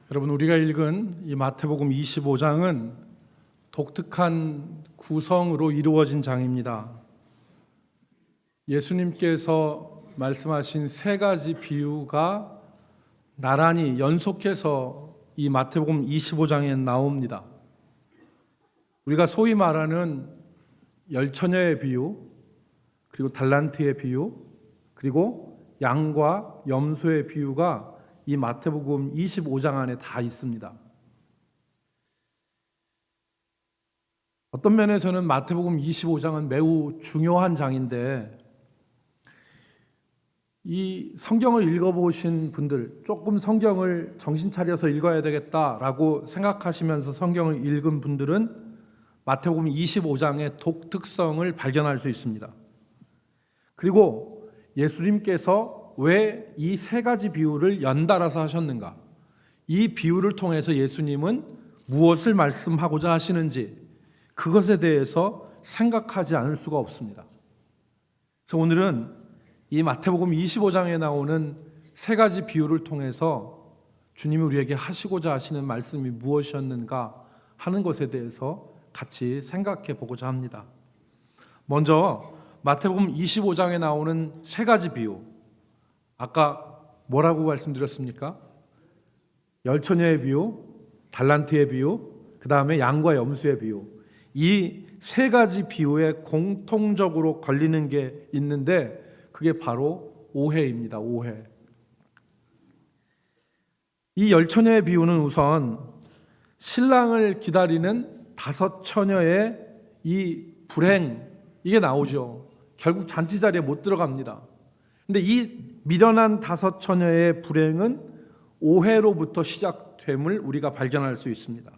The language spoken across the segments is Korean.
여러분, 우리가 읽은 이 마태복음 25장은 독특한 구성으로 이루어진 장입니다. 예수님께서 말씀하신 세 가지 비유가 나란히 연속해서 이 마태복음 25장에 나옵니다. 우리가 소위 말하는 열처녀의 비유, 그리고 달란트의 비유, 그리고 양과 염소의 비유가 이 마태복음 25장 안에 다 있습니다. 어떤 면에서는 마태복음 25장은 매우 중요한 장인데, 이 성경을 읽어보신 분들, 조금 성경을 정신 차려서 읽어야 되겠다라고 생각하시면서 성경을 읽은 분들은 마태복음 25장의 독특성을 발견할 수 있습니다. 그리고 예수님께서 왜 이 세 가지 비유를 연달아서 하셨는가? 이 비유를 통해서 예수님은 무엇을 말씀하고자 하시는지 그것에 대해서 생각하지 않을 수가 없습니다. 그래서 오늘은 이 마태복음 25장에 나오는 세 가지 비유를 통해서 주님이 우리에게 하시고자 하시는 말씀이 무엇이었는가 하는 것에 대해서 같이 생각해 보고자 합니다. 먼저 마태복음 25장에 나오는 세 가지 비유, 아까 뭐라고 말씀드렸습니까? 열처녀의 비유, 달란트의 비유, 그 다음에 양과 염소의 비유. 이 세 가지 비유에 공통적으로 걸리는 게 있는데 그게 바로 오해입니다. 오해. 이 열처녀의 비유는 우선 신랑을 기다리는 다섯 처녀의 이 불행, 이게 나오죠. 결국 잔치 자리에 못 들어갑니다. 근데 이 미련한 다섯 처녀의 불행은 오해로부터 시작됨을 우리가 발견할 수 있습니다.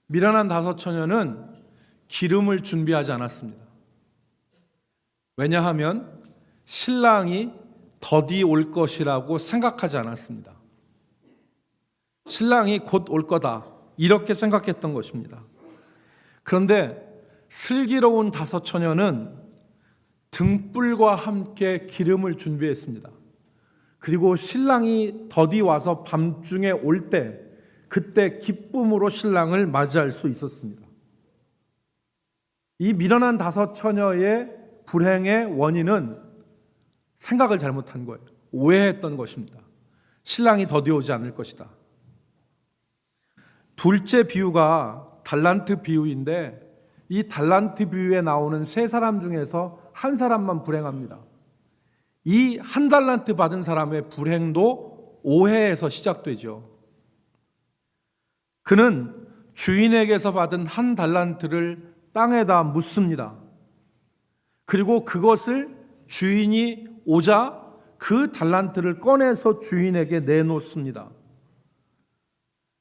미련한 다섯 처녀는 기름을 준비하지 않았습니다. 왜냐하면 신랑이 더디 올 것이라고 생각하지 않았습니다. 신랑이 곧 올 거다, 이렇게 생각했던 것입니다. 그런데 슬기로운 다섯 처녀는 등불과 함께 기름을 준비했습니다. 그리고 신랑이 더디 와서 밤중에 올 때, 그때 기쁨으로 신랑을 맞이할 수 있었습니다. 이 미련한 다섯 처녀의 불행의 원인은 생각을 잘못한 거예요. 오해했던 것입니다. 신랑이 더디 오지 않을 것이다. 둘째 비유가 달란트 비유인데, 이 달란트 비유에 나오는 세 사람 중에서 한 사람만 불행합니다. 이 한 달란트 받은 사람의 불행도 오해에서 시작되죠. 그는 주인에게서 받은 한 달란트를 땅에다 묻습니다. 그리고 그것을 주인이 오자 그 달란트를 꺼내서 주인에게 내놓습니다.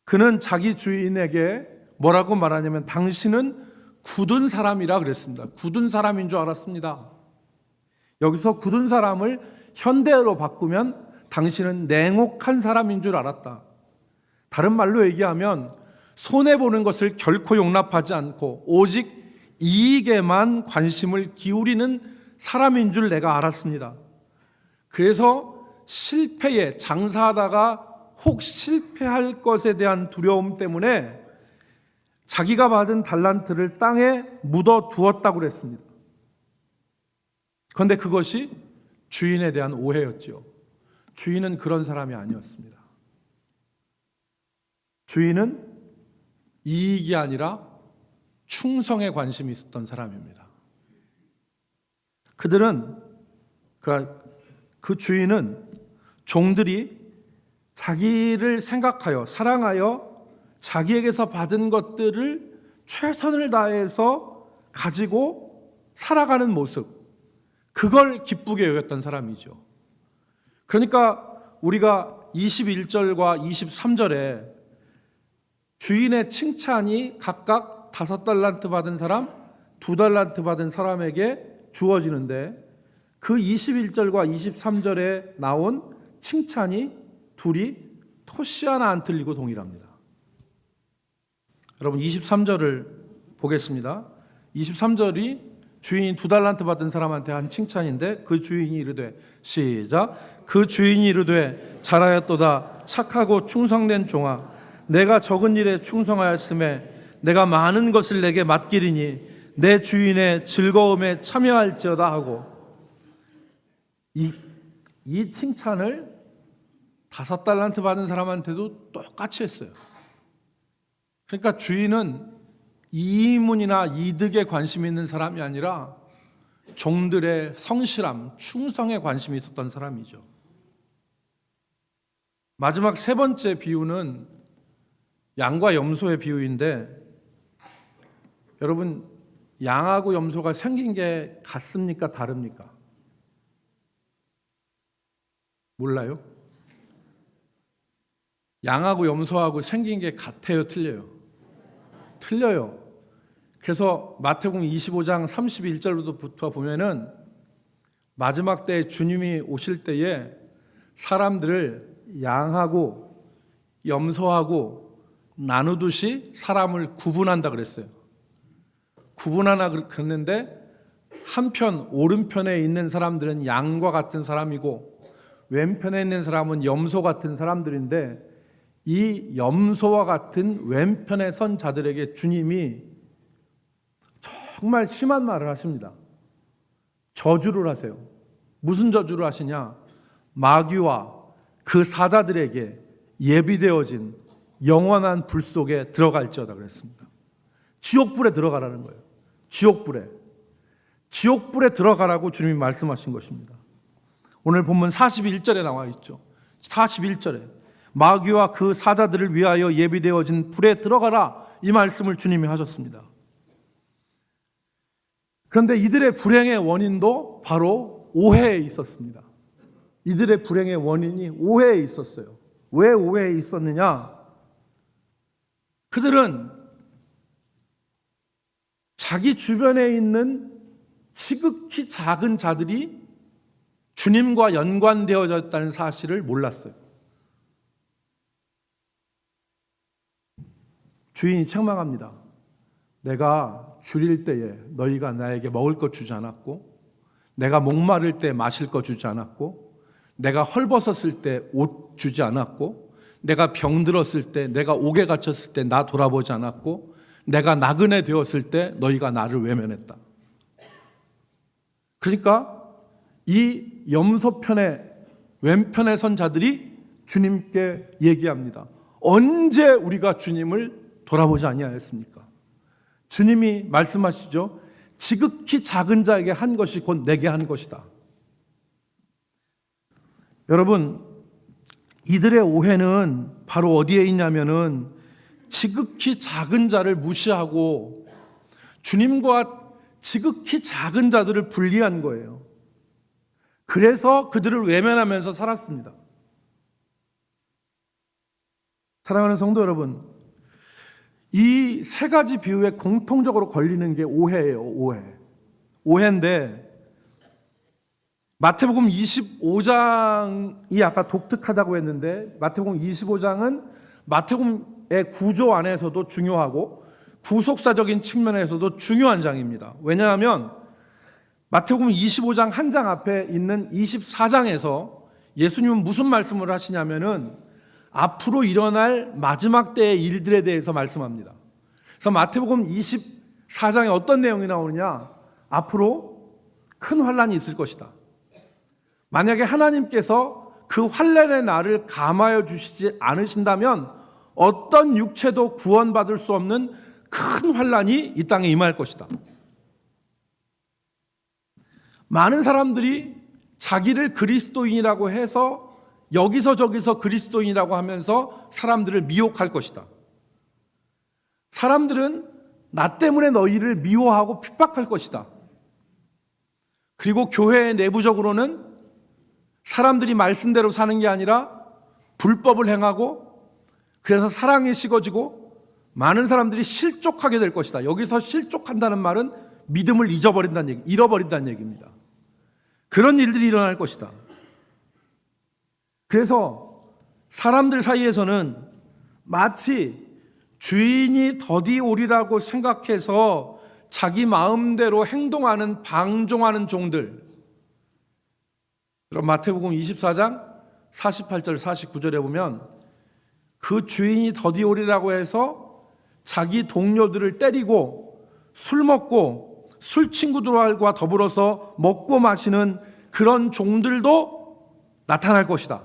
그는 자기 주인에게 뭐라고 말하냐면, 당신은 굳은 사람이라 그랬습니다. 굳은 사람인 줄 알았습니다. 여기서 굳은 사람을 현대어로 바꾸면 당신은 냉혹한 사람인 줄 알았다. 다른 말로 얘기하면 손해보는 것을 결코 용납하지 않고 오직 이익에만 관심을 기울이는 사람인 줄 내가 알았습니다. 그래서 실패에, 장사하다가 혹 실패할 것에 대한 두려움 때문에 자기가 받은 달란트를 땅에 묻어 두었다고 그랬습니다. 그런데 그것이 주인에 대한 오해였죠. 주인은 그런 사람이 아니었습니다. 주인은 이익이 아니라 충성에 관심이 있었던 사람입니다. 그 주인은 종들이 자기를 생각하여, 사랑하여 자기에게서 받은 것들을 최선을 다해서 가지고 살아가는 모습, 그걸 기쁘게 여겼던 사람이죠. 그러니까 우리가 21절과 23절에 주인의 칭찬이 각각 5달란트 받은 사람, 2달란트 받은 사람에게 주어지는데, 그 21절과 23절에 나온 칭찬이 둘이 토시 하나 안 틀리고 동일합니다. 여러분, 23절을 보겠습니다. 23절이 주인이 2달란트 받은 사람한테 한 칭찬인데 그 주인이 이르되 시작 그 주인이 이르되 잘하였도다 착하고 충성된 종아 내가 적은 일에 충성하였음에 내가 많은 것을 내게 맡기리니 내 주인의 즐거움에 참여할지어다 하고 이 칭찬을 5달란트 받은 사람한테도 똑같이 했어요. 그러니까 주인은 이문이나 이득에 관심이 있는 사람이 아니라 종들의 성실함, 충성에 관심이 있었던 사람이죠. 마지막 3번째 비유는 양과 염소의 비유인데 여러분 양하고 염소가 생긴 게 같습니까? 다릅니까? 몰라요? 양하고 염소하고 생긴 게 같아요? 틀려요? 틀려요. 그래서 마태복음 25장 31절부터 보면은 마지막 때 주님이 오실 때에 사람들을 양하고 염소하고 나누듯이 사람을 구분한다 그랬어요. 구분하나 그랬는데 한편 오른편에 있는 사람들은 양과 같은 사람이고 왼편에 있는 사람은 염소 같은 사람들인데 이 염소와 같은 왼편에 선 자들에게 주님이 정말 심한 말을 하십니다. 저주를 하세요. 무슨 저주를 하시냐? 마귀와 그 사자들에게 예비되어진 영원한 불 속에 들어갈지어다 그랬습니다. 지옥불에 들어가라는 거예요. 지옥불에 들어가라고 주님이 말씀하신 것입니다. 오늘 본문 41절에 나와 있죠. 41절에 마귀와 그 사자들을 위하여 예비되어진 불에 들어가라 이 말씀을 주님이 하셨습니다. 그런데 이들의 불행의 원인도 바로 오해에 있었습니다. 이들의 불행의 원인이 오해에 있었어요. 왜 오해에 있었느냐? 그들은 자기 주변에 있는 지극히 작은 자들이 주님과 연관되어져 있다는 사실을 몰랐어요. 주인이 책망합니다. 내가 줄일 때에 너희가 나에게 먹을 것 주지 않았고 내가 목마를 때 마실 것 주지 않았고 내가 헐벗었을 때 옷 주지 않았고 내가 병들었을 때 내가 옥에 갇혔을 때 나 돌아보지 않았고 내가 나그네 되었을 때 너희가 나를 외면했다. 그러니까 이 염소편의 왼편에 선 자들이 주님께 얘기합니다. 언제 우리가 주님을 돌아보지 아니하였습니까? 주님이 말씀하시죠. 지극히 작은 자에게 한 것이 곧 내게 한 것이다. 여러분, 이들의 오해는 바로 어디에 있냐면은 지극히 작은 자를 무시하고 주님과 지극히 작은 자들을 분리한 거예요. 그래서 그들을 외면하면서 살았습니다. 사랑하는 성도 여러분, 이 3가지 비유에 공통적으로 걸리는 게 오해예요. 오해인데 마태복음 25장이 아까 독특하다고 했는데 마태복음 25장은 마태복음의 구조 안에서도 중요하고 구속사적인 측면에서도 중요한 장입니다. 왜냐하면 마태복음 25장 한 장 앞에 있는 24장에서 예수님은 무슨 말씀을 하시냐면은 앞으로 일어날 마지막 때의 일들에 대해서 말씀합니다. 그래서 마태복음 24장에 어떤 내용이 나오느냐? 앞으로 큰 환난이 있을 것이다. 만약에 하나님께서 그 환난의 날을 감하여 주시지 않으신다면 어떤 육체도 구원받을 수 없는 큰 환난이 이 땅에 임할 것이다. 많은 사람들이 자기를 그리스도인이라고 해서 여기서 저기서 그리스도인이라고 하면서 사람들을 미혹할 것이다. 사람들은 나 때문에 너희를 미워하고 핍박할 것이다. 그리고 교회 내부적으로는 사람들이 말씀대로 사는 게 아니라 불법을 행하고 그래서 사랑이 식어지고 많은 사람들이 실족하게 될 것이다. 여기서 실족한다는 말은 믿음을 잃어버린다는 얘기입니다. 그런 일들이 일어날 것이다. 그래서 사람들 사이에서는 마치 주인이 더디 오리라고 생각해서 자기 마음대로 행동하는 방종하는 종들. 그럼 마태복음 24장 48절 49절에 보면 그 주인이 더디오리라고 해서 자기 동료들을 때리고 술 먹고 술 친구들과 더불어서 먹고 마시는 그런 종들도 나타날 것이다.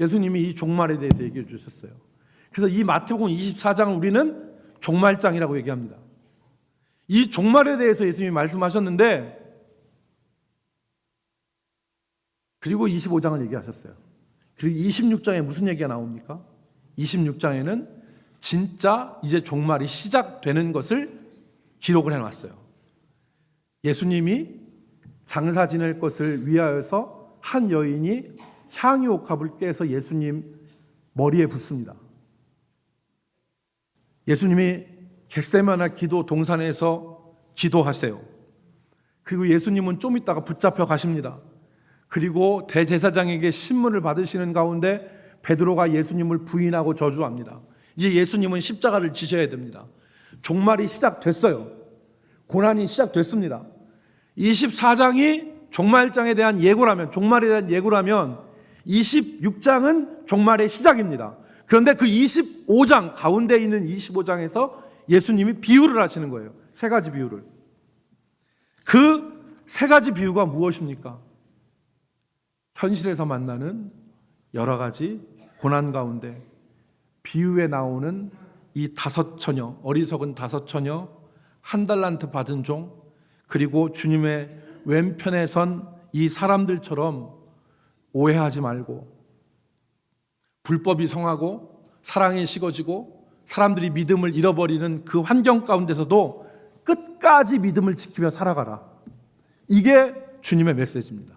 예수님이 이 종말에 대해서 얘기해 주셨어요. 그래서 이 마태복음 24장을 우리는 종말장이라고 얘기합니다. 이 종말에 대해서 예수님이 말씀하셨는데, 그리고 25장을 얘기하셨어요. 그리고 26장에 무슨 얘기가 나옵니까? 26장에는 진짜 이제 종말이 시작되는 것을 기록을 해놨어요. 예수님이 장사 지낼 것을 위하여서 한 여인이 향유옥합을 꿰서 예수님 머리에 붓습니다. 예수님이 겟세마네 기도 동산에서 기도하세요. 그리고 예수님은 좀 있다가 붙잡혀 가십니다. 그리고 대제사장에게 신문을 받으시는 가운데 베드로가 예수님을 부인하고 저주합니다. 이제 예수님은 십자가를 지셔야 됩니다. 종말이 시작됐어요. 고난이 시작됐습니다. 24장이 종말장에 대한 예고라면, 종말에 대한 예고라면 26장은 종말의 시작입니다. 그런데 그 25장 가운데 있는 25장에서 예수님이 비유를 하시는 거예요. 세 가지 비유를. 그 세 가지 비유가 무엇입니까? 현실에서 만나는 여러 가지 고난 가운데 비유에 나오는 이 다섯 처녀, 어리석은 다섯 처녀, 한 달란트 받은 종, 그리고 주님의 왼편에 선 이 사람들처럼 오해하지 말고, 불법이 성하고 사랑이 식어지고 사람들이 믿음을 잃어버리는 그 환경 가운데서도 끝까지 믿음을 지키며 살아가라. 이게 주님의 메시지입니다.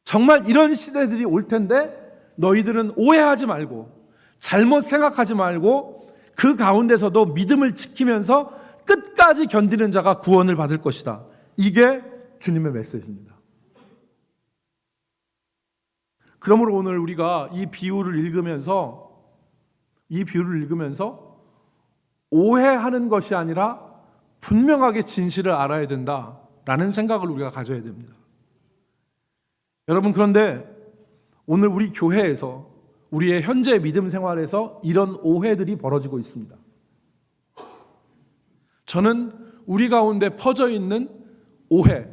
정말 이런 시대들이 올 텐데 너희들은 오해하지 말고 잘못 생각하지 말고 그 가운데서도 믿음을 지키면서 끝까지 견디는 자가 구원을 받을 것이다. 이게 주님의 메시지입니다. 그러므로 오늘 우리가 이 비유를 읽으면서 오해하는 것이 아니라 분명하게 진실을 알아야 된다라는 생각을 우리가 가져야 됩니다. 여러분, 그런데 오늘 우리 교회에서, 우리의 현재 믿음 생활에서 이런 오해들이 벌어지고 있습니다. 저는 우리 가운데 퍼져 있는 오해,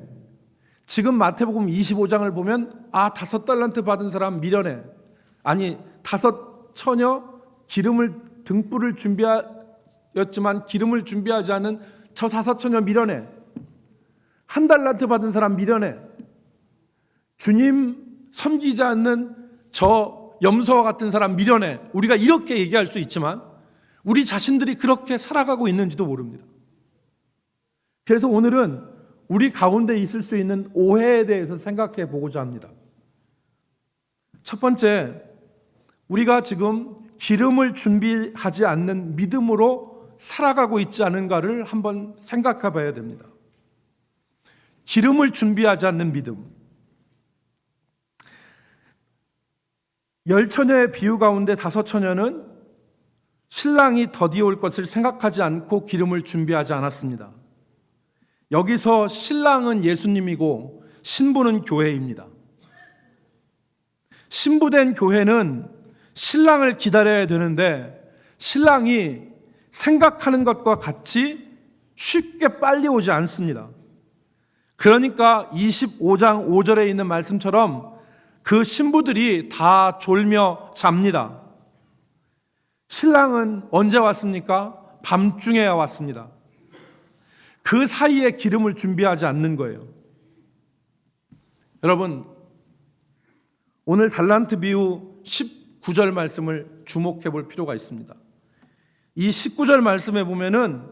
지금 마태복음 25장을 보면 다섯 달란트 받은 사람 미련해, 다섯 처녀 등불을 준비하였지만 기름을 준비하지 않은 저 다섯 처녀 미련해, 한 달란트 받은 사람 미련해, 주님 섬기지 않는 저 염소와 같은 사람 미련해. 우리가 이렇게 얘기할 수 있지만 우리 자신들이 그렇게 살아가고 있는지도 모릅니다. 그래서 오늘은 우리 가운데 있을 수 있는 오해에 대해서 생각해 보고자 합니다. 첫 번째, 우리가 지금 기름을 준비하지 않는 믿음으로 살아가고 있지 않은가를 한번 생각해 봐야 됩니다. 기름을 준비하지 않는 믿음. 열 처녀의 비유 가운데 다섯 처녀는 신랑이 더디올 것을 생각하지 않고 기름을 준비하지 않았습니다. 여기서 신랑은 예수님이고 신부는 교회입니다. 신부된 교회는 신랑을 기다려야 되는데 신랑이 생각하는 것과 같이 쉽게 빨리 오지 않습니다. 그러니까 25장 5절에 있는 말씀처럼 그 신부들이 다 졸며 잡니다. 신랑은 언제 왔습니까? 밤중에 왔습니다. 그 사이에 기름을 준비하지 않는 거예요. 여러분, 오늘 달란트 비유 19절 말씀을 주목해 볼 필요가 있습니다. 이 19절 말씀에 보면은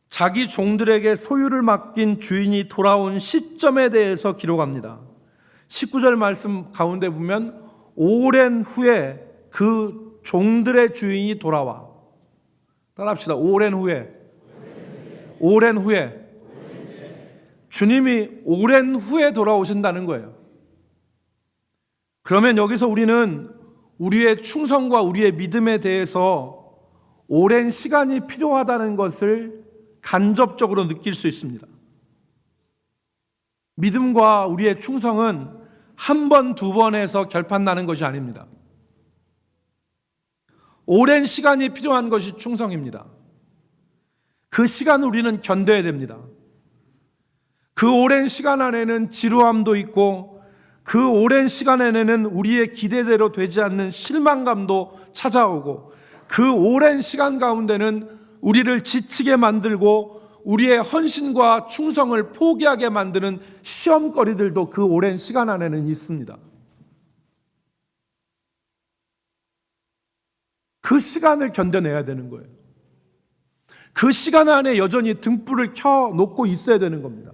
자기 종들에게 소유를 맡긴 주인이 돌아온 시점에 대해서 기록합니다. 19절 말씀 가운데 보면 오랜 후에 그 종들의 주인이 돌아와. 따라합시다. 오랜 후에. 주님이 오랜 후에 돌아오신다는 거예요. 그러면 여기서 우리는 우리의 충성과 우리의 믿음에 대해서 오랜 시간이 필요하다는 것을 간접적으로 느낄 수 있습니다. 믿음과 우리의 충성은 한 번, 두 번에서 결판나는 것이 아닙니다. 오랜 시간이 필요한 것이 충성입니다. 그 시간을 우리는 견뎌야 됩니다. 그 오랜 시간 안에는 지루함도 있고, 그 오랜 시간 안에는 우리의 기대대로 되지 않는 실망감도 찾아오고, 그 오랜 시간 가운데는 우리를 지치게 만들고 우리의 헌신과 충성을 포기하게 만드는 시험거리들도 그 오랜 시간 안에는 있습니다. 그 시간을 견뎌내야 되는 거예요. 그 시간 안에 여전히 등불을 켜놓고 있어야 되는 겁니다.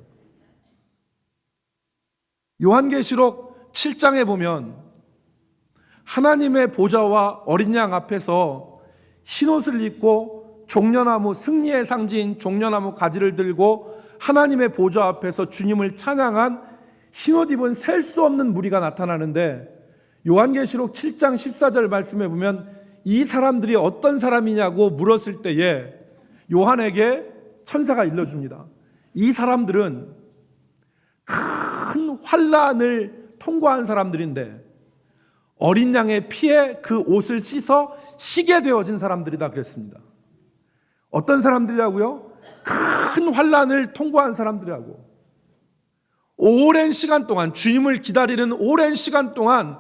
요한계시록 7장에 보면 하나님의 보좌와 어린 양 앞에서 흰옷을 입고 종려나무, 승리의 상징인 종려나무 가지를 들고 하나님의 보좌 앞에서 주님을 찬양한 흰옷 입은 셀 수 없는 무리가 나타나는데, 요한계시록 7장 14절 말씀에 보면 이 사람들이 어떤 사람이냐고 물었을 때에 요한에게 천사가 일러줍니다. 이 사람들은 큰 환난을 통과한 사람들인데 어린 양의 피에 그 옷을 씻어 시게 되어진 사람들이다 그랬습니다. 어떤 사람들이라고요? 큰 환난을 통과한 사람들이라고. 오랜 시간 동안, 주님을 기다리는 오랜 시간 동안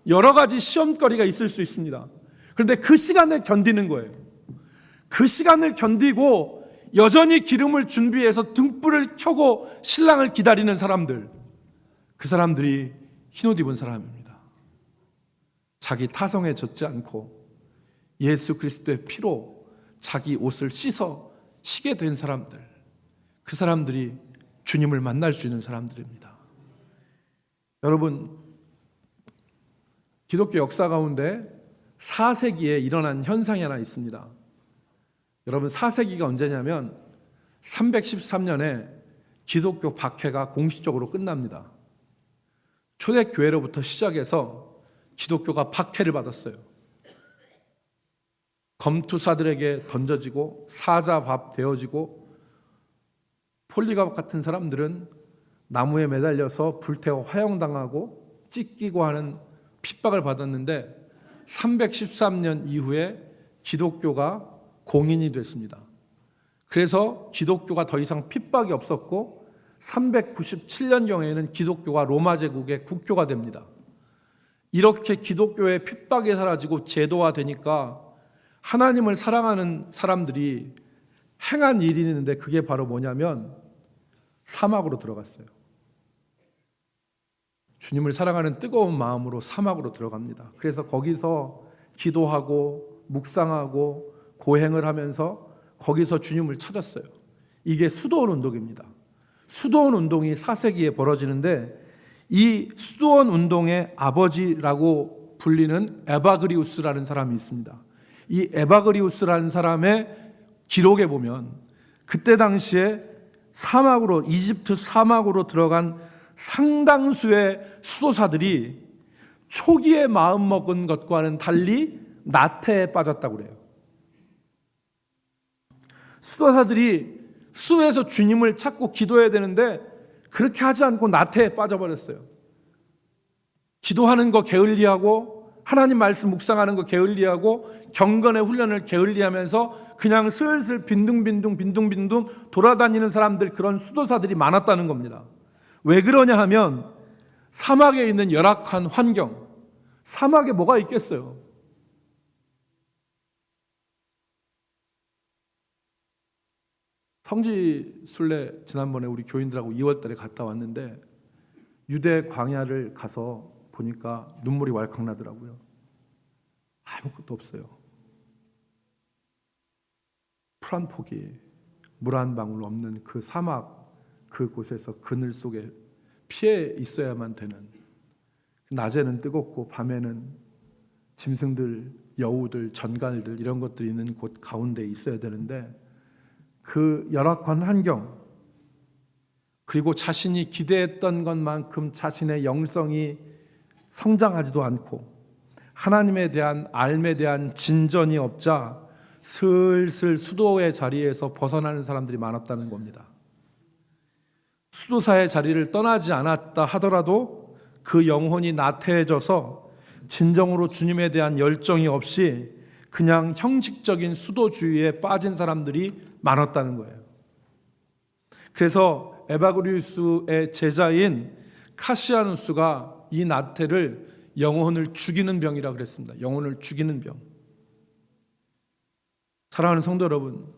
여러 가지 시험거리가 있을 수 있습니다. 그런데 그 시간을 견디는 거예요. 그 시간을 견디고 여전히 기름을 준비해서 등불을 켜고 신랑을 기다리는 사람들, 그 사람들이 흰옷 입은 사람입니다. 자기 타성에 젖지 않고 예수 그리스도의 피로 자기 옷을 씻어 시게 된 사람들, 그 사람들이 주님을 만날 수 있는 사람들입니다. 여러분, 기독교 역사 가운데 4세기에 일어난 현상이 하나 있습니다. 여러분, 4세기가 언제냐면 313년에 기독교 박해가 공식적으로 끝납니다. 초대교회로부터 시작해서 기독교가 박해를 받았어요. 검투사들에게 던져지고 사자밥 되어지고, 폴리갑 같은 사람들은 나무에 매달려서 불태워 화형당하고 찢기고 하는 핍박을 받았는데 313년 이후에 기독교가 공인이 됐습니다. 그래서 기독교가 더 이상 핍박이 없었고 397년경에는 기독교가 로마 제국의 국교가 됩니다. 이렇게 기독교의 핍박이 사라지고 제도화되니까 하나님을 사랑하는 사람들이 행한 일이 있는데, 그게 바로 뭐냐면 사막으로 들어갔어요. 주님을 사랑하는 뜨거운 마음으로 사막으로 들어갑니다. 그래서 거기서 기도하고 묵상하고 고행을 하면서 거기서 주님을 찾았어요. 이게 수도원 운동입니다. 수도원 운동이 4세기에 벌어지는데, 이 수도원 운동의 아버지라고 불리는 에바그리우스라는 사람이 있습니다. 이 에바그리우스라는 사람의 기록에 보면 그때 당시에 사막으로, 이집트 사막으로 들어간 상당수의 수도사들이 초기에 마음먹은 것과는 달리 나태에 빠졌다고 그래요. 수도사들이 수에서 주님을 찾고 기도해야 되는데 그렇게 하지 않고 나태에 빠져버렸어요. 기도하는 거 게을리하고 하나님 말씀 묵상하는 거 게을리하고 경건의 훈련을 게을리하면서 그냥 슬슬 빈둥빈둥 돌아다니는 사람들, 그런 수도사들이 많았다는 겁니다. 왜 그러냐 하면 사막에 있는 열악한 환경, 사막에 뭐가 있겠어요? 성지순례 지난번에 우리 교인들하고 2월달에 갔다 왔는데 유대 광야를 가서 보니까 눈물이 왈칵 나더라고요. 아무것도 없어요. 풀 한 포기, 물 한 방울 없는 그 사막, 그곳에서 그늘 속에 피해 있어야만 되는, 낮에는 뜨겁고 밤에는 짐승들, 여우들, 전갈들 이런 것들이 있는 곳 가운데 있어야 되는데, 그 열악한 환경, 그리고 자신이 기대했던 것만큼 자신의 영성이 성장하지도 않고 하나님에 대한 알에 대한 진전이 없자 슬슬 수도의 자리에서 벗어나는 사람들이 많았다는 겁니다. 수도사의 자리를 떠나지 않았다 하더라도 그 영혼이 나태해져서 진정으로 주님에 대한 열정이 없이 그냥 형식적인 수도주의에 빠진 사람들이 많았다는 거예요. 그래서 에바그리우스의 제자인 카시아누스가 이 나태를 영혼을 죽이는 병이라고 그랬습니다. 영혼을 죽이는 병. 사랑하는 성도 여러분,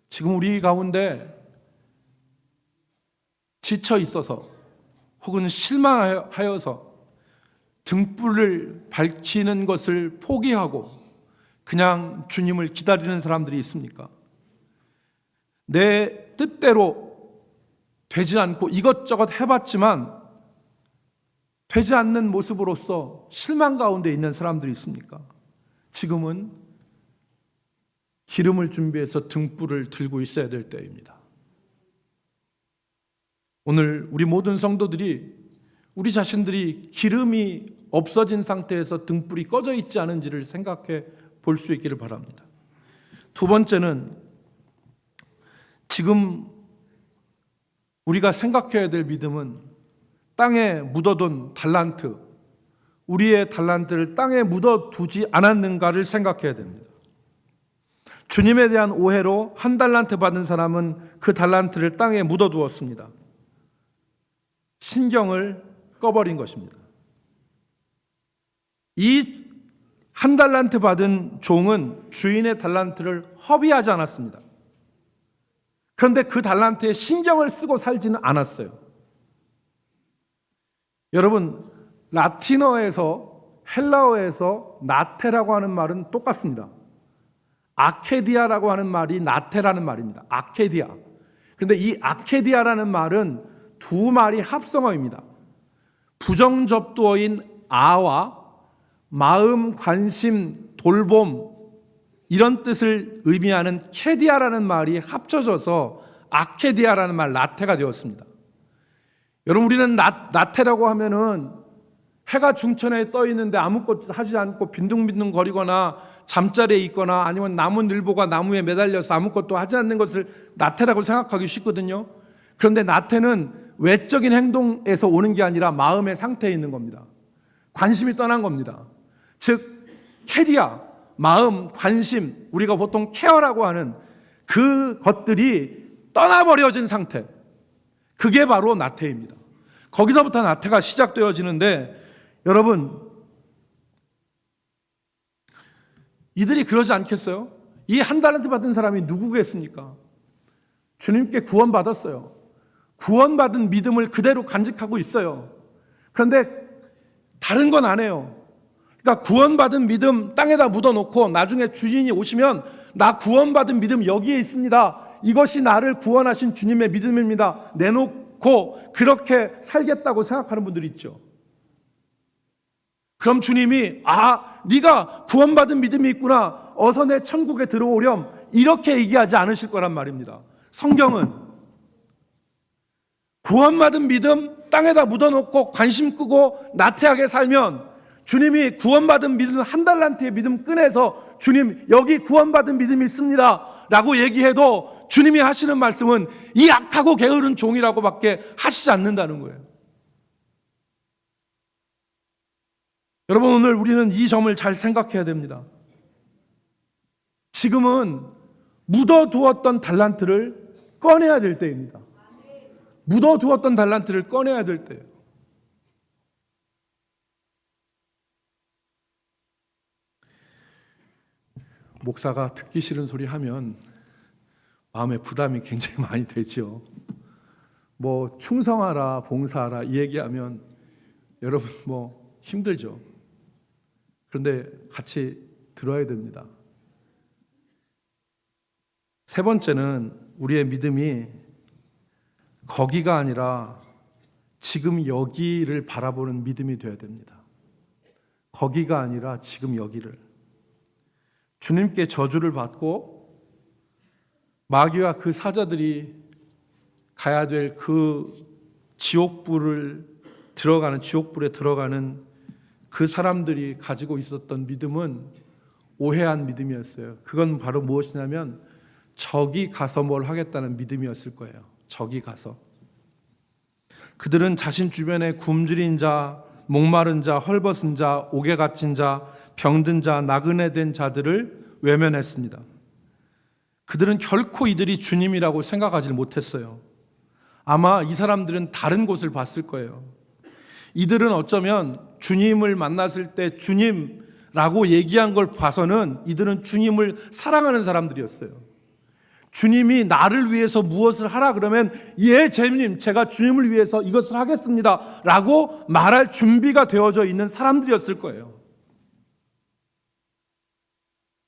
지금 우리 가운데 지쳐 있어서 혹은 실망하여서 등불을 밝히는 것을 포기하고 그냥 주님을 기다리는 사람들이 있습니까? 내 뜻대로 되지 않고 이것저것 해봤지만 되지 않는 모습으로서 실망 가운데 있는 사람들이 있습니까? 지금은 기름을 준비해서 등불을 들고 있어야 될 때입니다. 오늘 우리 모든 성도들이 우리 자신들이 기름이 없어진 상태에서 등불이 꺼져 있지 않은지를 생각해 볼 수 있기를 바랍니다. 두 번째는 지금 우리가 생각해야 될 믿음은 땅에 묻어둔 달란트, 우리의 달란트를 땅에 묻어두지 않았는가를 생각해야 됩니다. 주님에 대한 오해로 한 달란트 받은 사람은 그 달란트를 땅에 묻어두었습니다. 신경을 꺼버린 것입니다. 이 한 달란트 받은 종은 주인의 달란트를 허비하지 않았습니다. 그런데 그 달란트에 신경을 쓰고 살지는 않았어요. 여러분, 라틴어에서 헬라어에서 나테라고 하는 말은 똑같습니다. 아케디아라고 하는 말이 나테라는 말입니다. 아케디아. 그런데 이 아케디아라는 말은 두 말이 합성어입니다. 부정접두어인 아와 마음, 관심, 돌봄 이런 뜻을 의미하는 케디아라는 말이 합쳐져서 아케디아라는 말, 나테가 되었습니다. 여러분, 우리는 나테라고 하면은 해가 중천에 떠 있는데 아무것도 하지 않고 빈둥빈둥 거리거나 잠자리에 있거나 아니면 나무늘보가 나무에 매달려서 아무것도 하지 않는 것을 나테라고 생각하기 쉽거든요. 그런데 나테는 외적인 행동에서 오는 게 아니라 마음의 상태에 있는 겁니다. 관심이 떠난 겁니다. 즉 캐리아, 마음, 관심, 우리가 보통 케어라고 하는 그 것들이 떠나버려진 상태, 그게 바로 나태입니다. 거기서부터 나태가 시작되어지는데, 여러분, 이들이 그러지 않겠어요? 이 한 달란트 받은 사람이 누구겠습니까? 주님께 구원받았어요. 구원받은 믿음을 그대로 간직하고 있어요. 그런데 다른 건 안 해요. 그러니까 구원받은 믿음 땅에다 묻어놓고 나중에 주인이 오시면 나 구원받은 믿음 여기에 있습니다. 이것이 나를 구원하신 주님의 믿음입니다. 내놓고 그렇게 살겠다고 생각하는 분들이 있죠. 그럼 주님이 네가 구원받은 믿음이 있구나. 어서 내 천국에 들어오렴. 이렇게 얘기하지 않으실 거란 말입니다. 성경은 구원받은 믿음 땅에다 묻어놓고 관심 끄고 나태하게 살면 주님이 구원받은 믿음 한 달란트의 믿음 꺼내서 주님 여기 구원받은 믿음이 있습니다 라고 얘기해도 주님이 하시는 말씀은 이 악하고 게으른 종이라고 밖에 하시지 않는다는 거예요. 여러분, 오늘 우리는 이 점을 잘 생각해야 됩니다. 지금은 묻어두었던 달란트를 꺼내야 될 때입니다. 묻어두었던 달란트를 꺼내야 될 때예요. 목사가 듣기 싫은 소리 하면 마음에 부담이 굉장히 많이 되죠. 뭐 충성하라, 봉사하라 이 얘기하면 여러분 뭐 힘들죠. 그런데 같이 들어야 됩니다. 세 번째는 우리의 믿음이 거기가 아니라 지금 여기를 바라보는 믿음이 되어야 됩니다. 거기가 아니라 지금 여기를. 주님께 저주를 받고 마귀와 그 사자들이 가야 될 그 지옥불에 들어가는 그 사람들이 가지고 있었던 믿음은 오해한 믿음이었어요. 그건 바로 무엇이냐면 저기 가서 뭘 하겠다는 믿음이었을 거예요. 저기 가서. 그들은 자신 주변에 굶주린 자, 목마른 자, 헐벗은 자, 옥에 갇힌 자, 병든 자, 나그네 된 자들을 외면했습니다. 그들은 결코 이들이 주님이라고 생각하지 못했어요. 아마 이 사람들은 다른 곳을 봤을 거예요. 이들은 어쩌면 주님을 만났을 때 주님라고 얘기한 걸 봐서는 이들은 주님을 사랑하는 사람들이었어요. 주님이 나를 위해서 무엇을 하라 그러면 예 주님 제가 주님을 위해서 이것을 하겠습니다 라고 말할 준비가 되어져 있는 사람들이었을 거예요.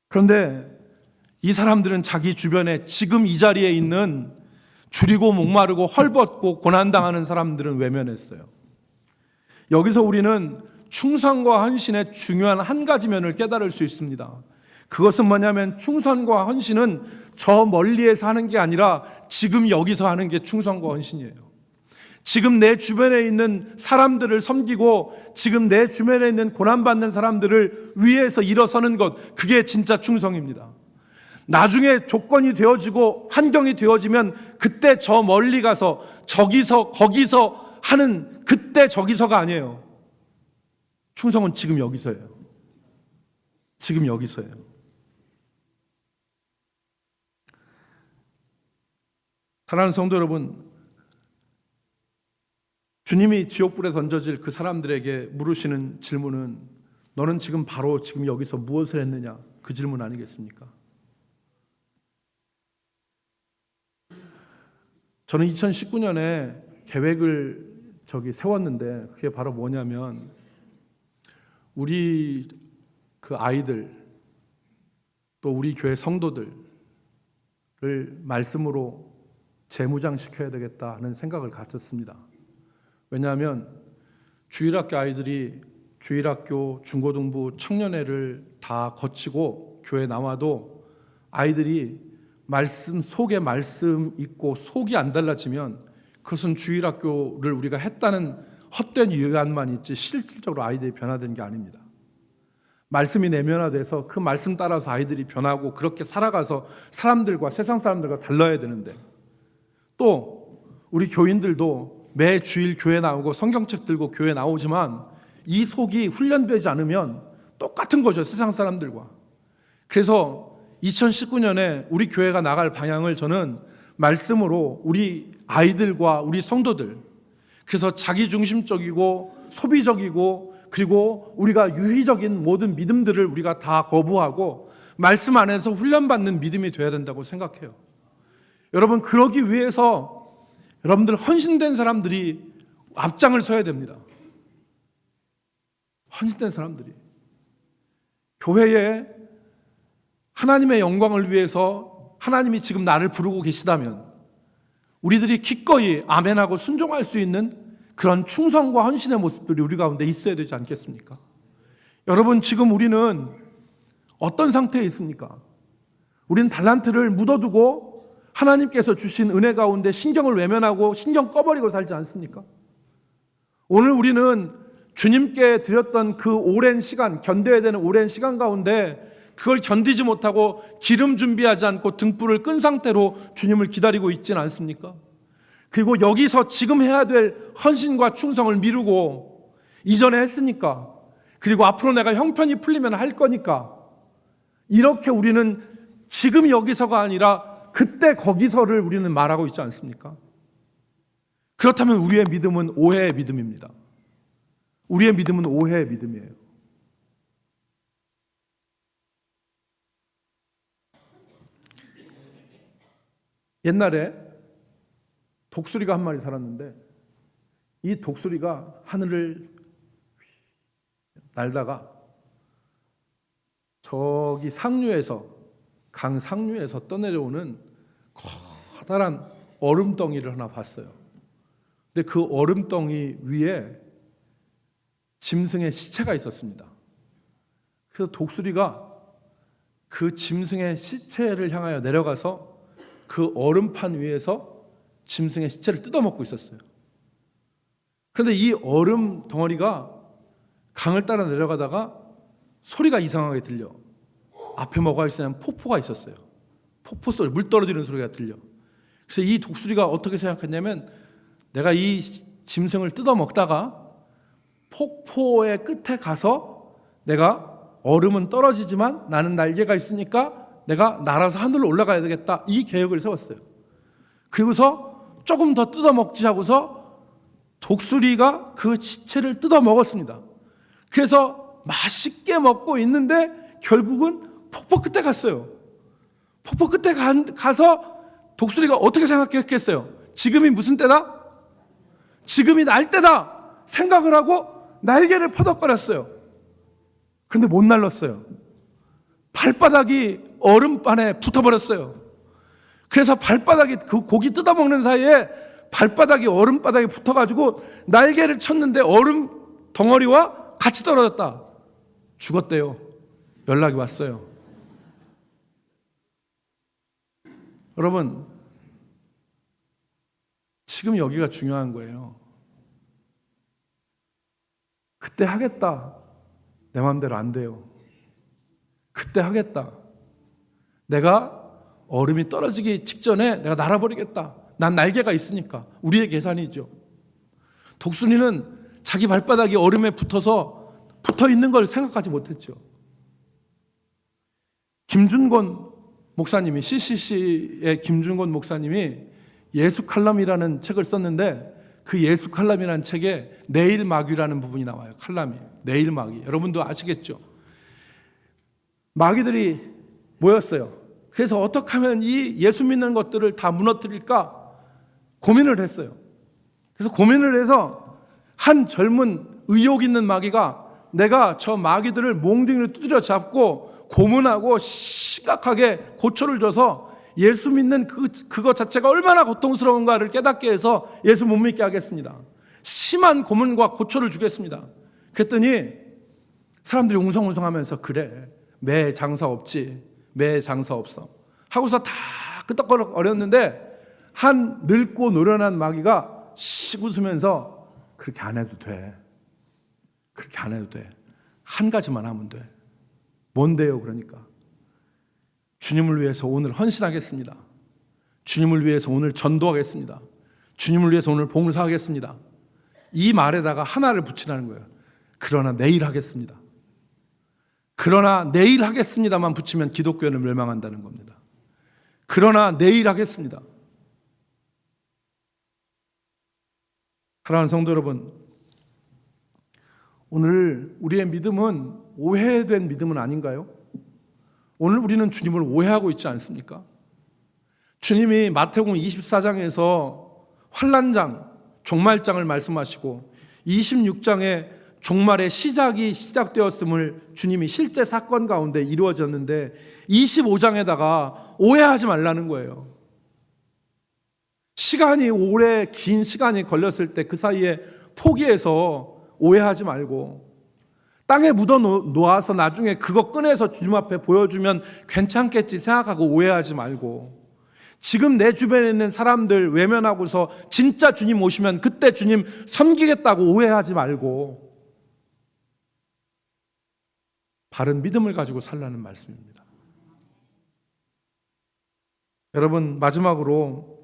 그런데 이 사람들은 자기 주변에 지금 이 자리에 있는 줄이고 목마르고 헐벗고 고난당하는 사람들은 외면했어요. 여기서 우리는 충성과 헌신의 중요한 한 가지 면을 깨달을 수 있습니다. 그것은 뭐냐면 충성과 헌신은 저 멀리에서 하는 게 아니라 지금 여기서 하는 게 충성과 헌신이에요. 지금 내 주변에 있는 사람들을 섬기고 지금 내 주변에 있는 고난받는 사람들을 위해서 일어서는 것, 그게 진짜 충성입니다. 나중에 조건이 되어지고 환경이 되어지면 그때 저 멀리 가서 저기서 거기서 하는 그때 저기서가 아니에요. 충성은 지금 여기서예요. 지금 여기서예요. 사랑하는 성도 여러분, 주님이 지옥불에 던져질 그 사람들에게 물으시는 질문은 너는 지금 바로 지금 여기서 무엇을 했느냐? 그 질문 아니겠습니까? 저는 2019년에 계획을 세웠는데 그게 바로 뭐냐면 우리 그 아이들 또 우리 교회 성도들을 말씀으로 재무장시켜야 되겠다 하는 생각을 가졌습니다. 왜냐하면 주일학교 아이들이 주일학교, 중고등부, 청년회를 다 거치고 교회 나와도 아이들이 말씀 속에 말씀 있고 속이 안 달라지면 그것은 주일학교를 우리가 했다는 헛된 위안만 있지 실질적으로 아이들이 변화된 게 아닙니다. 말씀이 내면화돼서 그 말씀 따라서 아이들이 변하고 그렇게 살아가서 사람들과 세상 사람들과 달라야 되는데 또 우리 교인들도 매 주일 교회 나오고 성경책 들고 교회 나오지만 이 속이 훈련되지 않으면 똑같은 거죠, 세상 사람들과. 그래서 2019년에 우리 교회가 나갈 방향을 저는 말씀으로 우리 아이들과 우리 성도들, 그래서 자기중심적이고 소비적이고 그리고 우리가 유희적인 모든 믿음들을 우리가 다 거부하고 말씀 안에서 훈련받는 믿음이 되어야 된다고 생각해요. 여러분, 그러기 위해서 여러분들 헌신된 사람들이 앞장을 서야 됩니다. 헌신된 사람들이 교회에 하나님의 영광을 위해서 하나님이 지금 나를 부르고 계시다면 우리들이 기꺼이 아멘하고 순종할 수 있는 그런 충성과 헌신의 모습들이 우리 가운데 있어야 되지 않겠습니까? 여러분, 지금 우리는 어떤 상태에 있습니까? 우리는 달란트를 묻어두고 하나님께서 주신 은혜 가운데 신경을 외면하고 신경 꺼버리고 살지 않습니까? 오늘 우리는 주님께 드렸던 그 오랜 시간, 견뎌야 되는 오랜 시간 가운데 그걸 견디지 못하고 기름 준비하지 않고 등불을 끈 상태로 주님을 기다리고 있지는 않습니까? 그리고 여기서 지금 해야 될 헌신과 충성을 미루고 이전에 했으니까, 그리고 앞으로 내가 형편이 풀리면 할 거니까, 이렇게 우리는 지금 여기서가 아니라 그때 거기서를 우리는 말하고 있지 않습니까? 그렇다면 우리의 믿음은 오해의 믿음입니다. 우리의 믿음은 오해의 믿음이에요. 옛날에 독수리가 한 마리 살았는데 이 독수리가 하늘을 날다가 저기 상류에서, 강 상류에서 떠내려오는 커다란 얼음덩이를 하나 봤어요. 근데 그 얼음덩이 위에 짐승의 시체가 있었습니다. 그래서 독수리가 그 짐승의 시체를 향하여 내려가서 그 얼음판 위에서 짐승의 시체를 뜯어먹고 있었어요. 그런데 이 얼음 덩어리가 강을 따라 내려가다가 소리가 이상하게 들려. 앞에 뭐가 있었냐면 폭포가 있었어요. 폭포 소리, 물 떨어지는 소리가 들려. 그래서 이 독수리가 어떻게 생각했냐면 내가 이 짐승을 뜯어 먹다가 폭포의 끝에 가서 내가 얼음은 떨어지지만 나는 날개가 있으니까 내가 날아서 하늘로 올라가야 되겠다, 이 계획을 세웠어요. 그리고서 조금 더 뜯어 먹지 하고서 독수리가 그 시체를 뜯어 먹었습니다. 그래서 맛있게 먹고 있는데 결국은 폭포 끝에 갔어요. 폭포 끝에 가서 독수리가 어떻게 생각했겠어요? 지금이 무슨 때다? 지금이 날 때다 생각을 하고 날개를 퍼덕거렸어요. 그런데 못 날랐어요. 발바닥이 얼음반에 붙어버렸어요. 그래서 발바닥이, 그 고기 뜯어먹는 사이에 발바닥이 얼음바닥에 붙어가지고 날개를 쳤는데 얼음 덩어리와 같이 떨어졌다. 죽었대요. 연락이 왔어요. 여러분, 지금 여기가 중요한 거예요. 그때 하겠다, 내 마음대로 안 돼요. 그때 하겠다, 내가 얼음이 떨어지기 직전에 내가 날아버리겠다, 난 날개가 있으니까. 우리의 계산이죠. 독수리는 자기 발바닥이 얼음에 붙어 있는 걸 생각하지 못했죠. 김준권 목사님이, CCC의 김준권 목사님이 예수 칼럼이라는 책을 썼는데, 그 예수 칼럼이라는 책에 내일 마귀라는 부분이 나와요. 칼럼이 내일 마귀. 여러분도 아시겠죠? 마귀들이 모였어요. 그래서 어떻게 하면 이 예수 믿는 것들을 다 무너뜨릴까 고민을 했어요. 그래서 고민을 해서 한 젊은 의욕 있는 마귀가 내가 저 마귀들을 몽둥이로 두드려 잡고 고문하고 심각하게 고초를 줘서 예수 믿는 그것 자체가 얼마나 고통스러운가를 깨닫게 해서 예수 못 믿게 하겠습니다. 심한 고문과 고초를 주겠습니다. 그랬더니 사람들이 웅성웅성하면서 그래, 매 장사 없지, 매 장사 없어 하고서 다 끄떡거렸는데 한 늙고 노련한 마귀가 씩 웃으면서 그렇게 안 해도 돼, 그렇게 안 해도 돼, 한 가지만 하면 돼. 뭔데요? 그러니까 주님을 위해서 오늘 헌신하겠습니다. 주님을 위해서 오늘 전도하겠습니다. 주님을 위해서 오늘 봉사하겠습니다. 이 말에다가 하나를 붙이라는 거예요. 그러나 내일 하겠습니다. 그러나 내일 하겠습니다만 붙이면 기독교는 멸망한다는 겁니다. 그러나 내일 하겠습니다. 사랑하는 성도 여러분, 오늘 우리의 믿음은 오해된 믿음은 아닌가요? 오늘 우리는 주님을 오해하고 있지 않습니까? 주님이 마태복음 24장에서 환난장, 종말장을 말씀하시고 26장에 종말의 시작되었음을 주님이 실제 사건 가운데 이루어졌는데 25장에다가 오해하지 말라는 거예요. 시간이 오래 긴 시간이 걸렸을 때 그 사이에 포기해서 오해하지 말고, 땅에 묻어 놓아서 나중에 그거 꺼내서 주님 앞에 보여주면 괜찮겠지 생각하고 오해하지 말고, 지금 내 주변에 있는 사람들 외면하고서 진짜 주님 오시면 그때 주님 섬기겠다고 오해하지 말고 바른 믿음을 가지고 살라는 말씀입니다. 여러분, 마지막으로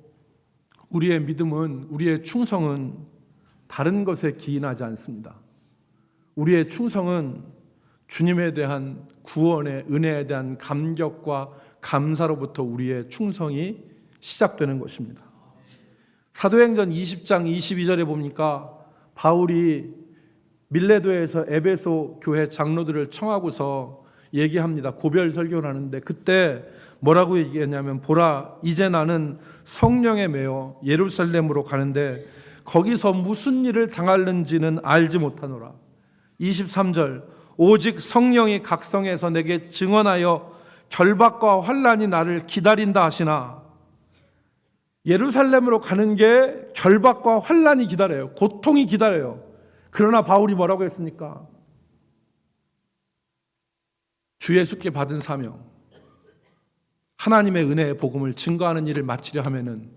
우리의 믿음은, 우리의 충성은 다른 것에 기인하지 않습니다. 우리의 충성은 주님에 대한 구원의 은혜에 대한 감격과 감사로부터 우리의 충성이 시작되는 것입니다. 사도행전 20장 22절에 보니까 바울이 밀레도에서 에베소 교회 장로들을 청하고서 얘기합니다. 고별 설교를 하는데 그때 뭐라고 얘기했냐면, 보라, 이제 나는 성령에 매여 예루살렘으로 가는데 거기서 무슨 일을 당할는지는 알지 못하노라. 23절, 오직 성령이 각성해서 내게 증언하여 결박과 환난이 나를 기다린다 하시나. 예루살렘으로 가는 게 결박과 환난이 기다려요. 고통이 기다려요. 그러나 바울이 뭐라고 했습니까? 주 예수께 받은 사명, 하나님의 은혜의 복음을 증거하는 일을 마치려 하면은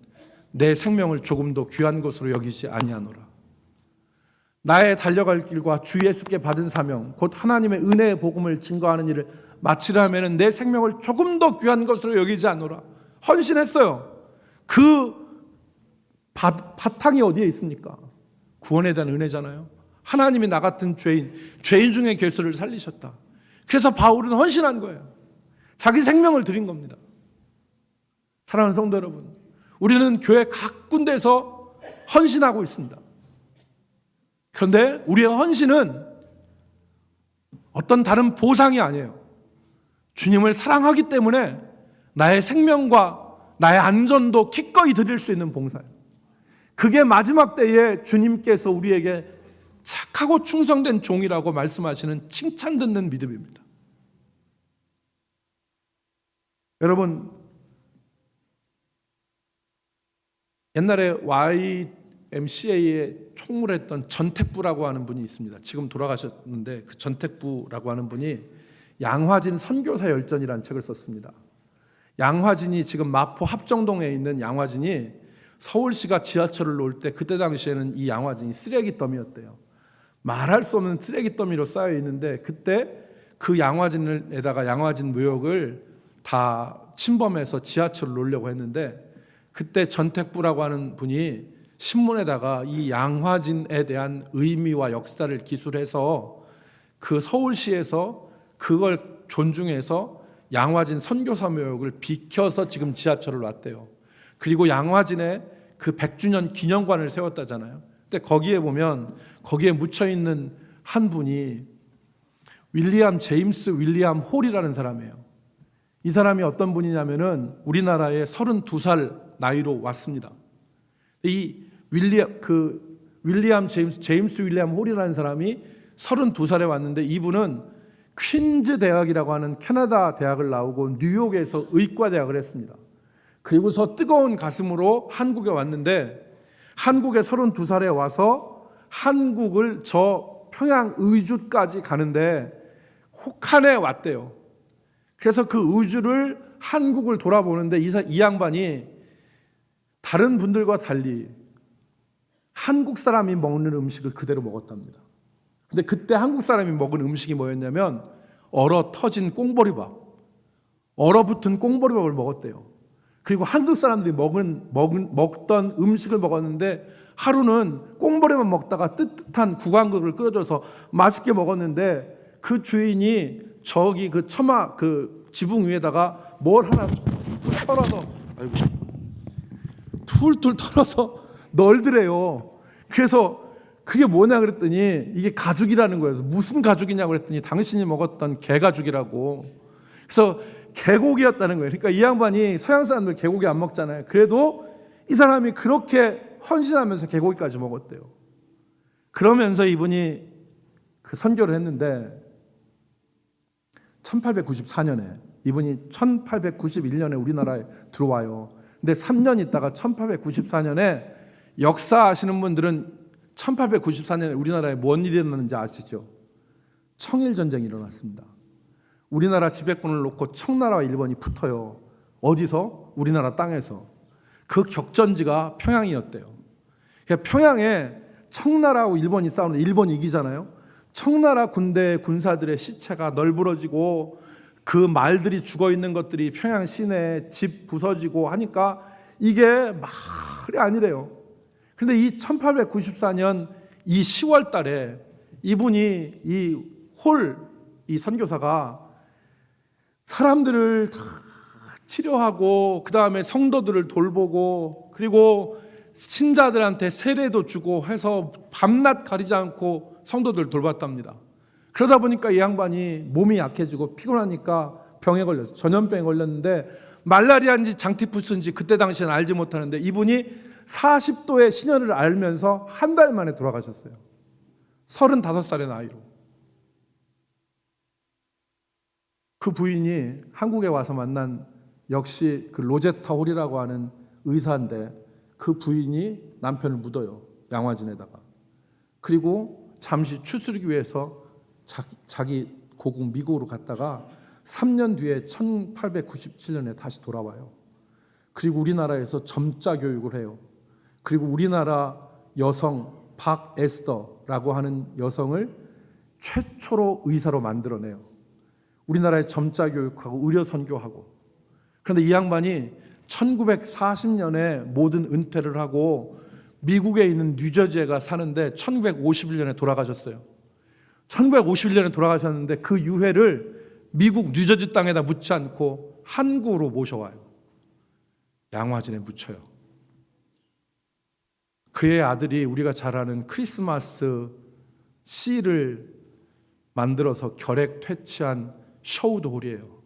내 생명을 조금도 귀한 것으로 여기지 아니하노라. 나의 달려갈 길과 주 예수께 받은 사명, 곧 하나님의 은혜의 복음을 증거하는 일을 마치려 하면 내 생명을 조금 더 귀한 것으로 여기지 않노라. 헌신했어요. 그 바탕이 어디에 있습니까? 구원에 대한 은혜잖아요. 하나님이 나 같은 죄인 중의 괴수를 살리셨다. 그래서 바울은 헌신한 거예요. 자기 생명을 드린 겁니다. 사랑하는 성도 여러분, 우리는 교회 각 군데에서 헌신하고 있습니다. 그런데 우리의 헌신은 어떤 다른 보상이 아니에요. 주님을 사랑하기 때문에 나의 생명과 나의 안전도 기꺼이 드릴 수 있는 봉사예요. 그게 마지막 때에 주님께서 우리에게 착하고 충성된 종이라고 말씀하시는 칭찬 듣는 믿음입니다. 여러분, 옛날에 YMCA에 총무를 했던 전택부라고 하는 분이 있습니다. 지금 돌아가셨는데 그 전택부라고 하는 분이 양화진 선교사 열전이라는 책을 썼습니다. 양화진이 지금 마포 합정동에 있는 양화진이 서울시가 지하철을 놓을 때 그때 당시에는 이 양화진이 쓰레기 더미였대요. 말할 수 없는 쓰레기 더미로 쌓여 있는데 그때 그 양화진에다가 양화진 무역을 다 침범해서 지하철을 놓으려고 했는데 그때 전택부라고 하는 분이 신문에다가 이 양화진에 대한 의미와 역사를 기술해서 그 서울시에서 그걸 존중해서 양화진 선교사 묘역을 비켜서 지금 지하철을 놨대요. 그리고 양화진에 그 100주년 기념관을 세웠다잖아요. 근데 거기에 보면 거기에 묻혀 있는 한 분이 윌리엄 제임스 윌리엄 홀이라는 사람이에요. 이 사람이 어떤 분이냐면은 우리나라에 32살 나이로 왔습니다. 이 윌리엄 제임스 윌리엄 홀이라는 사람이 32살에 왔는데 이분은 퀸즈 대학이라고 하는 캐나다 대학을 나오고 뉴욕에서 의과 대학을 했습니다. 그리고서 뜨거운 가슴으로 한국에 왔는데 한국에 32살에 와서 한국을 저 평양 의주까지 가는데 혹한에 왔대요. 그래서 그 의주를 한국을 돌아보는데 이 양반이 다른 분들과 달리 한국 사람이 먹는 음식을 그대로 먹었답니다. 근데 그때 한국 사람이 먹은 음식이 뭐였냐면 얼어 터진 꽁보리밥, 얼어붙은 꽁보리밥을 먹었대요. 그리고 한국 사람들이 먹던 음식을 먹었는데 하루는 꽁보리밥 먹다가 뜨뜻한 국왕국을 끓여줘서 맛있게 먹었는데 그 주인이 저기 그 처마 그 지붕 위에다가 뭘 하나 털어서 툴툴 털어서 널더래요. 그래서 그게 뭐냐 그랬더니 이게 가죽이라는 거예요. 무슨 가죽이냐고 그랬더니 당신이 먹었던 개가죽이라고. 그래서 개고기였다는 거예요. 그러니까 이 양반이 서양 사람들 개고기 안 먹잖아요. 그래도 이 사람이 그렇게 헌신하면서 개고기까지 먹었대요. 그러면서 이분이 그 선교를 했는데 1894년에 이분이 1891년에 우리나라에 들어와요. 근데 3년 있다가 1894년에 역사 아시는 분들은 1894년에 우리나라에 뭔 일이 일어났는지 아시죠? 청일전쟁이 일어났습니다. 우리나라 지배권을 놓고 청나라와 일본이 붙어요. 어디서? 우리나라 땅에서. 그 격전지가 평양이었대요. 그러니까 평양에 청나라하고 일본이 싸우는데 일본이 이기잖아요. 청나라 군대 군사들의 시체가 널브러지고 그 말들이 죽어있는 것들이 평양 시내에 집 부서지고 하니까 이게 말이 아니래요. 그런데 이 1894년 이 10월 달에 이분이 이 선교사가 사람들을 다 치료하고 그 다음에 성도들을 돌보고 그리고 신자들한테 세례도 주고 해서 밤낮 가리지 않고 성도들을 돌봤답니다. 그러다 보니까 이 양반이 몸이 약해지고 피곤하니까 병에 걸렸어요. 전염병에 걸렸는데 말라리아인지 장티푸스인지 그때 당시에는 알지 못하는데 이분이 40도의 신혈을 앓으면서 한 달 만에 돌아가셨어요. 35살의 나이로. 그 부인이 한국에 와서 만난 역시 그 로제타 홀이라고 하는 의사인데 그 부인이 남편을 묻어요. 양화진에다가. 그리고 잠시 추스르기 위해서 자기 고국 미국으로 갔다가 3년 뒤에 1897년에 다시 돌아와요. 그리고 우리나라에서 점자 교육을 해요. 그리고 우리나라 여성 박에스더라고 하는 여성을 최초로 의사로 만들어내요. 우리나라에 점자 교육하고 의료 선교하고. 그런데 이 양반이 1940년에 모든 은퇴를 하고 미국에 있는 뉴저지에 가 사는데 1951년에 돌아가셨어요. 1951년에 돌아가셨는데 그 유해를 미국 뉴저지 땅에다 묻지 않고 한국으로 모셔와요. 양화진에 묻혀요. 그의 아들이 우리가 잘 아는 크리스마스 씨를 만들어서 결핵 퇴치한 셔우드 홀이에요.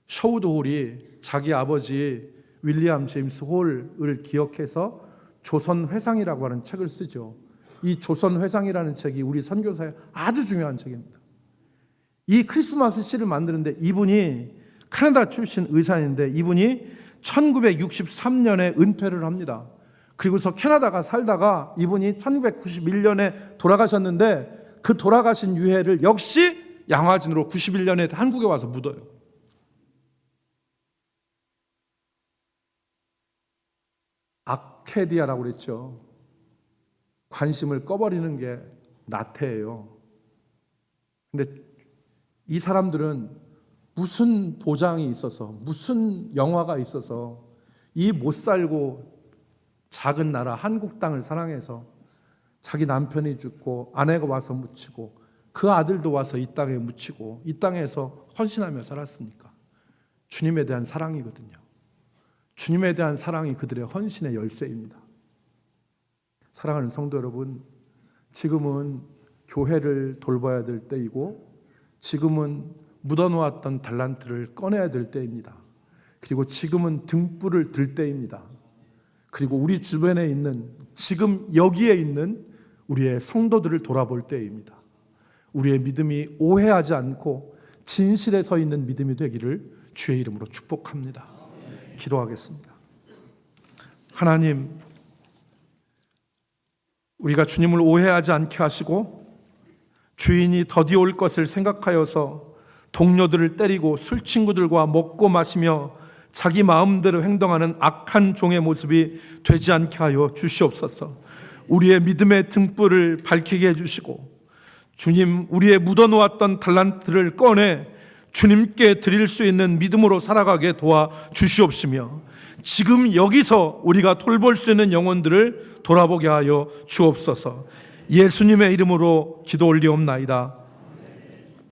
셔우드 홀이 자기 아버지 윌리엄 제임스 홀을 기억해서 조선회상이라고 하는 책을 쓰죠. 이 조선회상이라는 책이 우리 선교사에 아주 중요한 책입니다. 이 크리스마스 씨를 만드는데 이분이 캐나다 출신 의사인데 이분이 1963년에 은퇴를 합니다. 그리고서 캐나다가 살다가 이분이 1991년에 돌아가셨는데 그 돌아가신 유해를 역시 양화진으로 91년에 한국에 와서 묻어요. 아케디아라고 그랬죠. 관심을 꺼버리는 게 나태예요. 근데 이 사람들은 무슨 보장이 있어서, 무슨 영화가 있어서 이 못 살고 작은 나라 한국 땅을 사랑해서 자기 남편이 죽고 아내가 와서 묻히고 그 아들도 와서 이 땅에 묻히고 이 땅에서 헌신하며 살았습니까? 주님에 대한 사랑이거든요. 주님에 대한 사랑이 그들의 헌신의 열쇠입니다. 사랑하는 성도 여러분, 지금은 교회를 돌봐야 될 때이고 지금은 묻어놓았던 달란트를 꺼내야 될 때입니다. 그리고 지금은 등불을 들 때입니다. 그리고 우리 주변에 있는 지금 여기에 있는 우리의 성도들을 돌아볼 때입니다. 우리의 믿음이 오해하지 않고 진실에 서 있는 믿음이 되기를 주의 이름으로 축복합니다. 기도하겠습니다. 하나님, 우리가 주님을 오해하지 않게 하시고 주인이 더디 올 것을 생각하여서 동료들을 때리고 술 친구들과 먹고 마시며 자기 마음대로 행동하는 악한 종의 모습이 되지 않게 하여 주시옵소서. 우리의 믿음의 등불을 밝히게 해주시고 주님, 우리의 묻어놓았던 달란트를 꺼내 주님께 드릴 수 있는 믿음으로 살아가게 도와 주시옵시며 지금 여기서 우리가 돌볼 수 있는 영혼들을 돌아보게 하여 주옵소서. 예수님의 이름으로 기도 올리옵나이다.